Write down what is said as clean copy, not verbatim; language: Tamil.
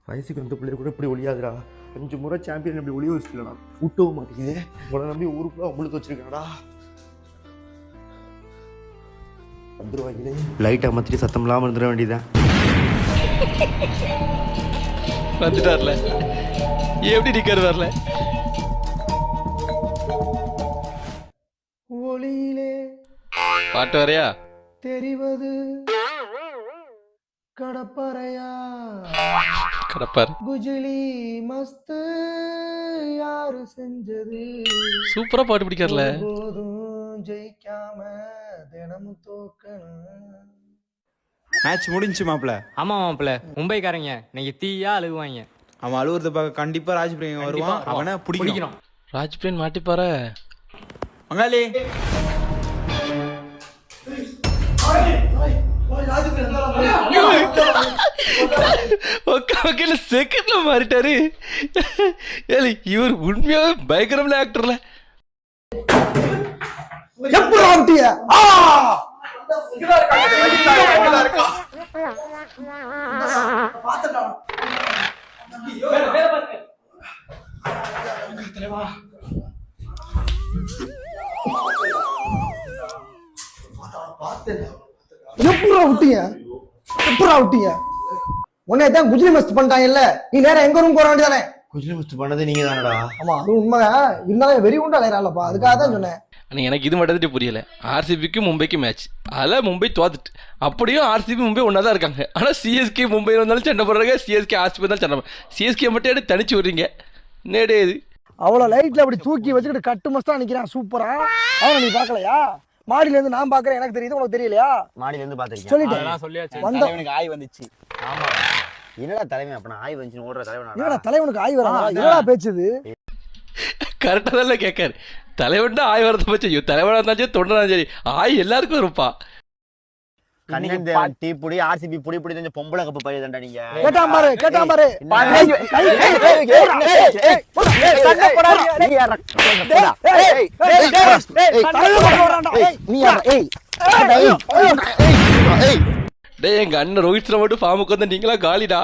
வயசுக்கு வந்த பிள்ளைய கூட இப்படி ஒளியாதுடா. 5 முறை சாம்பியன் இப்படி ஒளிய வச்சுக்கலடா. விட்டவும் மாட்டேங்குது. உங்களை நம்பி ஊருக்குள்ள அமுழுத்து வச்சிருக்கேன்டா. வந்துருவாங்களே. லைட்டை மாத்திரி சத்தம் இல்லாமல் இருந்துட வேண்டியதான். வந்துட்டார்ல, எப்படி நிற்காரு வரல. ஒளியிலே பாட்டு வரையா தெரிவது கடப்பறையா கடப்பார். குஜிலி மஸ்து யாரு செஞ்சது. சூப்பரா பாட்டு பிடிக்கார்ல. போதும் ஜெயிக்காம தினமும் தோக்கணும். மேட்ச் முடிஞ்சு மாப்பிள்ள. ஆமா மாப்பிள்ள, மும்பைக்காரங்க இன்னைக்கு தீயா அழுகுவாங்க. அவன் அழுவுறத பார்க்க கண்டிப்பா ராஜ்பிரியன் வருவான். அவனை பிடிக்கணும். ராஜ்பிரியன் மாட்டிப்பார. மங்காளி செகண்ட்ல மாறிட்டாரு. இவர் உண்மையாவே பயங்கரமான ஆக்டர்ல. எப்படா விட்டீங்க? உன்னையதான் குஜிலி மஸ்த் பண்ணிட்டாங்கல்ல, நீ நேரம் எங்க ரூம் போற வேண்டியதானே? குஜிலி மஸ்து பண்ணது நீங்க தானடா? ஆமா, அது உண்மை. இருந்தாலும் வெறி உண்டா அலையறான்லப்பா, அதுக்காக தான் சொன்னேன். ஆனால் எனக்கு இது மட்டும் புரியல. ஆர்சிபிக்கும் மும்பைக்கு மேட்ச், அதில் மும்பை தோத்துட்டு, அப்படியும் ஆர்சிபி மும்பை ஒன்றா தான் இருக்காங்க. ஆனால் சிஎஸ்கே மும்பை வந்தாலும் சண்டை போடுறாங்க, சிஎஸ்கே ஆர்சிபி தான் சண்டை. சிஎஸ்கே மட்டும் எடுத்து தனிச்சு விடுறீங்க. நேடே இது அவ்வளோ லைட்ல அப்படி தூக்கி வச்சுக்கிட்டு கட்டு மஸ்தா நிக்கிறான் சூப்பரா. அவனை நீ பாக்கலையா? மாடியில இருந்து நான் பாக்குறேன், எனக்கு தெரியுது, உனக்கு தெரியலையா? மாடியில இருந்து பாத்துருக்கேன். சொல்லிட்டேன். தலைவனுக்கு ஆய் வந்துச்சு. ஆமா, என்னடா தலைவன் அப்ப ஆய் வந்துச்சு ஓடுற தலைவனா? என்னடா தலைவனுக்கு ஆய் வரா? என்னடா பேச்சுது? கரெக்டாக தான் கேட்காரு. தலைவன்டா ஆய் வரத பற்றி, தலைவனாக இருந்தாலும் தொண்டனா சரி, ஆய் எல்லாருக்கும் இருப்பா. கண்ணன் தேவன் டீ புடி, ஆர்சிபி புடி புடி தெரிஞ்ச பொம்பளை கப்பு பையதண்டா நீங்க. கேட்டான் பாரு, கேட்டான் பாரு. டேய், எங்க அண்ணன் ரோஹித் சர்மா மட்டும் ஃபார்முக்கு வந்து நீங்களா காலிடா.